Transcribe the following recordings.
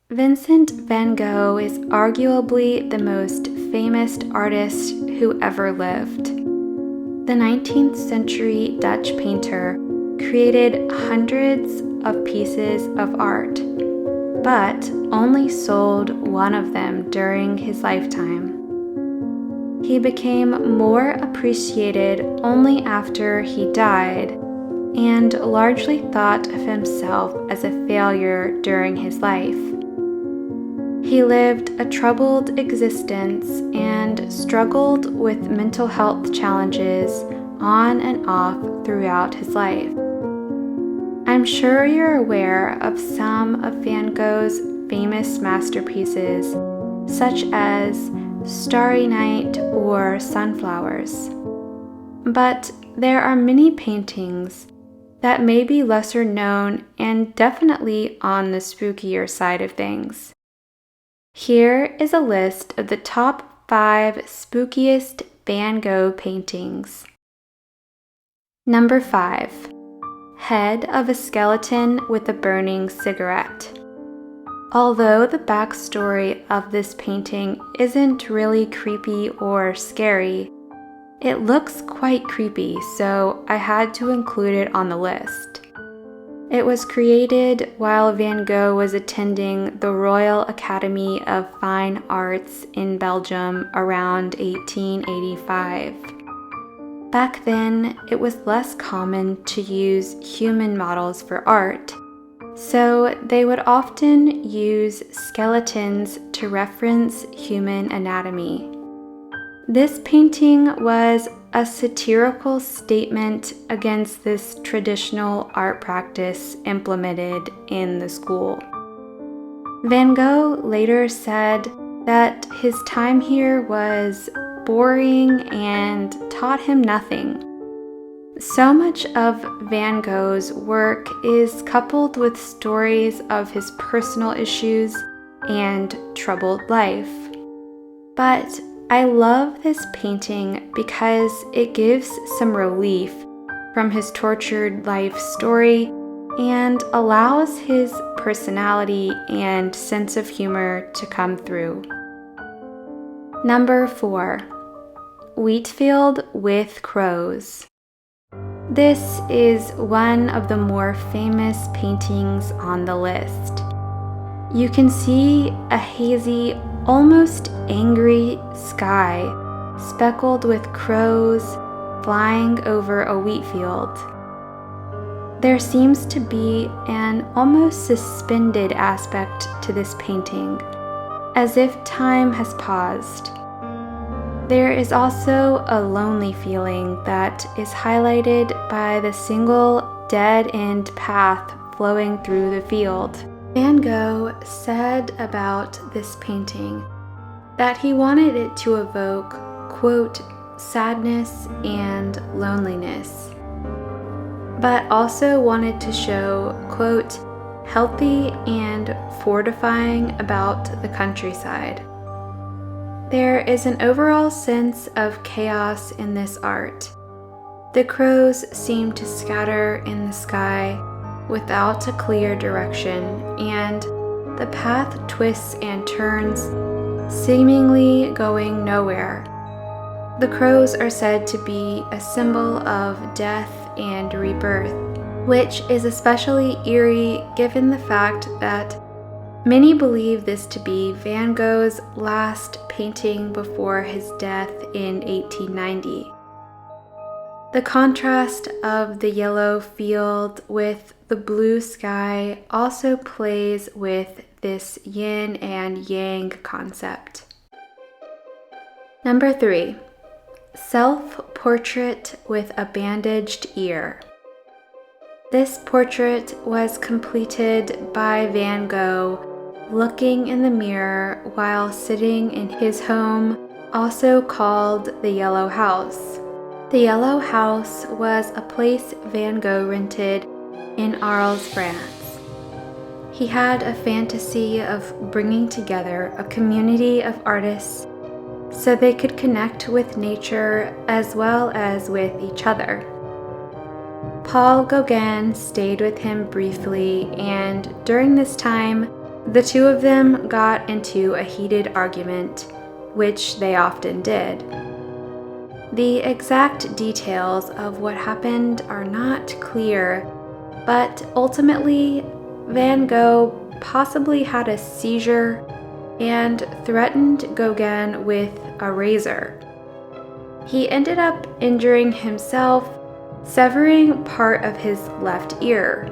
Vincent van Gogh is arguably the most famous artist who ever lived. The 19th century Dutch painter created hundreds of pieces of art, but only sold one of them during his lifetime. He became more appreciated only after he died, and largely thought of himself as a failure during his life. He lived a troubled existence and struggled with mental health challenges on and off throughout his life. I'm sure you're aware of some of Van Gogh's famous masterpieces, such as Starry Night or Sunflowers. But there are many paintings that may be lesser known and definitely on the spookier side of things. Here is a list of the top 5 spookiest Van Gogh paintings. Number 5. Head of a skeleton with a burning cigarette. Although the backstory of this painting isn't really creepy or scary, it looks quite creepy, so I had to include it on the list. It was created while Van Gogh was attending the Royal Academy of Fine Arts in Belgium around 1885. Back then, it was less common to use human models for art, so they would often use skeletons to reference human anatomy. This painting was a satirical statement against this traditional art practice implemented in the school. Van Gogh later said that his time here was boring and taught him nothing. So much of Van Gogh's work is coupled with stories of his personal issues and troubled life. But I love this painting because it gives some relief from his tortured life story and allows his personality and sense of humor to come through. Number 4. Wheatfield with Crows. This is one of the more famous paintings on the list. You can see a hazy, almost angry sky speckled with crows flying over a wheat field. There seems to be an almost suspended aspect to this painting, as if time has paused. There is also a lonely feeling that is highlighted by the single dead-end path flowing through the field. Van Gogh said about this painting that he wanted it to evoke, quote, sadness and loneliness, but also wanted to show, quote, healthy and fortifying about the countryside. There is an overall sense of chaos in this art. The crows seem to scatter in the sky without a clear direction, and the path twists and turns, seemingly going nowhere. The crows are said to be a symbol of death and rebirth, which is especially eerie given the fact that many believe this to be Van Gogh's last painting before his death in 1890. The contrast of the yellow field with the blue sky also plays with this yin and yang concept. Number 3. Self-portrait with a bandaged ear. This portrait was completed by Van Gogh looking in the mirror while sitting in his home, also called the Yellow House. The Yellow House was a place Van Gogh rented in Arles, France. He had a fantasy of bringing together a community of artists so they could connect with nature as well as with each other. Paul Gauguin stayed with him briefly, and during this time, The two of them got into a heated argument, which they often did. The exact details of what happened are not clear, but ultimately, Van Gogh possibly had a seizure and threatened Gauguin with a razor. He ended up injuring himself, severing part of his left ear.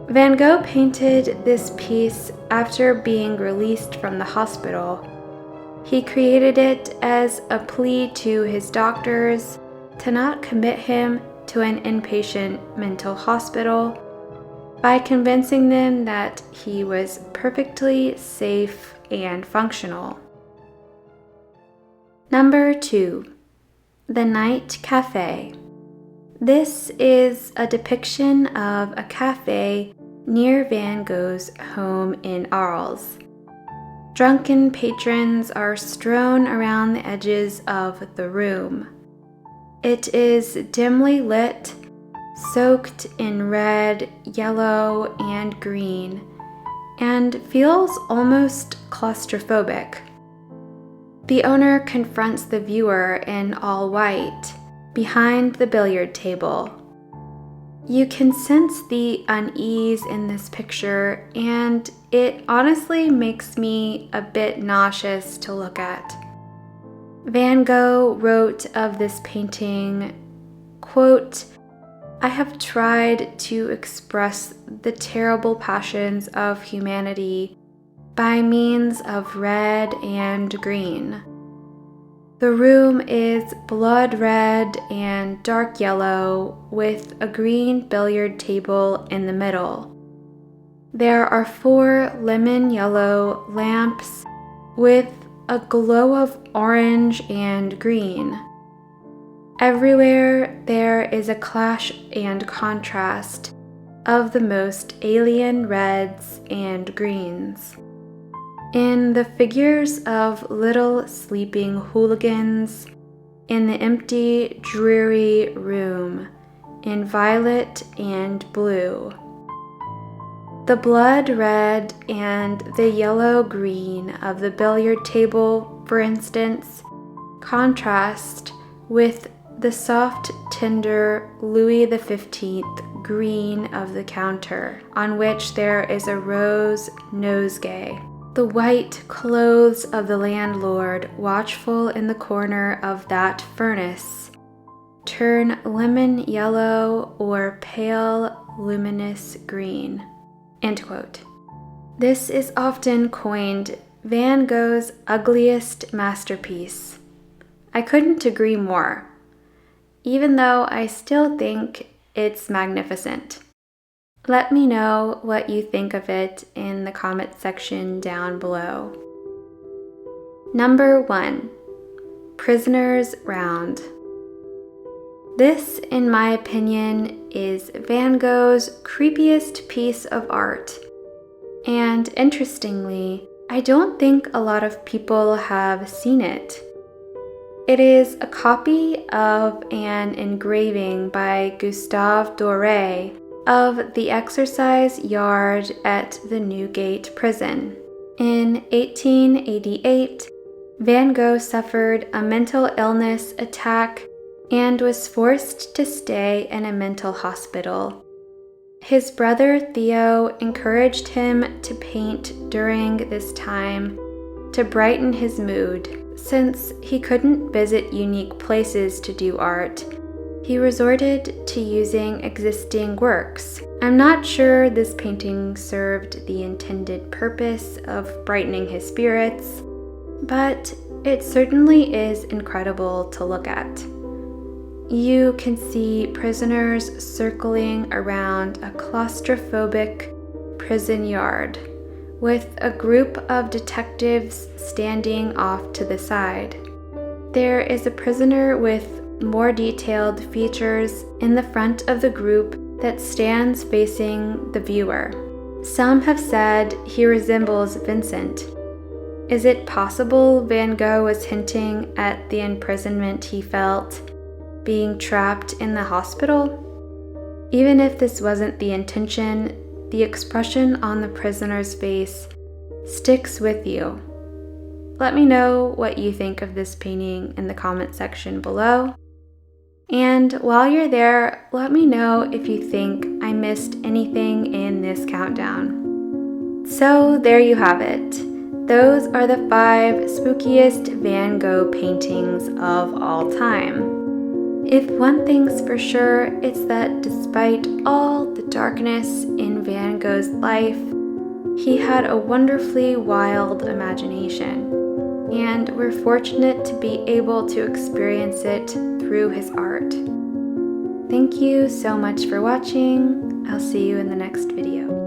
Van Gogh painted this piece after being released from the hospital. He created it as a plea to his doctors to not commit him to an inpatient mental hospital by convincing them that he was perfectly safe and functional. Number 2. The Night Café. This is a depiction of a cafe near Van Gogh's home in Arles. Drunken patrons are strewn around the edges of the room. It is dimly lit, soaked in red, yellow, and green, and feels almost claustrophobic. The owner confronts the viewer in all white, behind the billiard table. You can sense the unease in this picture, and it honestly makes me a bit nauseous to look at. Van Gogh wrote of this painting, quote, "I have tried to express the terrible passions of humanity by means of red and green. The room is blood red and dark yellow with a green billiard table in the middle. There are 4 lemon yellow lamps with a glow of orange and green. Everywhere there is a clash and contrast of the most alien reds and greens. In the figures of little sleeping hooligans, in the empty, dreary room, in violet and blue. The blood red and the yellow green of the billiard table, for instance, contrast with the soft, tender Louis XV green of the counter, on which there is a rose nosegay. The white clothes of the landlord, watchful in the corner of that furnace, turn lemon yellow or pale luminous green." End quote. This is often coined Van Gogh's ugliest masterpiece. I couldn't agree more, even though I still think it's magnificent. Let me know what you think of it in the comment section down below. Number 1. Prisoner's Round. This, in my opinion, is Van Gogh's creepiest piece of art. And interestingly, I don't think a lot of people have seen it. It is a copy of an engraving by Gustave Doré of the exercise yard at the Newgate prison. In 1888, Van Gogh suffered a mental illness attack and was forced to stay in a mental hospital. His brother Theo encouraged him to paint during this time to brighten his mood. Since he couldn't visit unique places to do art, he resorted to using existing works. I'm not sure this painting served the intended purpose of brightening his spirits, but it certainly is incredible to look at. You can see prisoners circling around a claustrophobic prison yard, with a group of detectives standing off to the side. There is a prisoner with more detailed features in the front of the group that stands facing the viewer. Some have said he resembles Vincent. Is it possible Van Gogh was hinting at the imprisonment he felt, being trapped in the hospital? Even if this wasn't the intention, the expression on the prisoner's face sticks with you. Let me know what you think of this painting in the comment section below. And while you're there, let me know if you think I missed anything in this countdown. So there you have it. Those are the 5 spookiest Van Gogh paintings of all time. If one thing's for sure, it's that despite all the darkness in Van Gogh's life, he had a wonderfully wild imagination, and we're fortunate to be able to experience it through his art. Thank you so much for watching. I'll see you in the next video.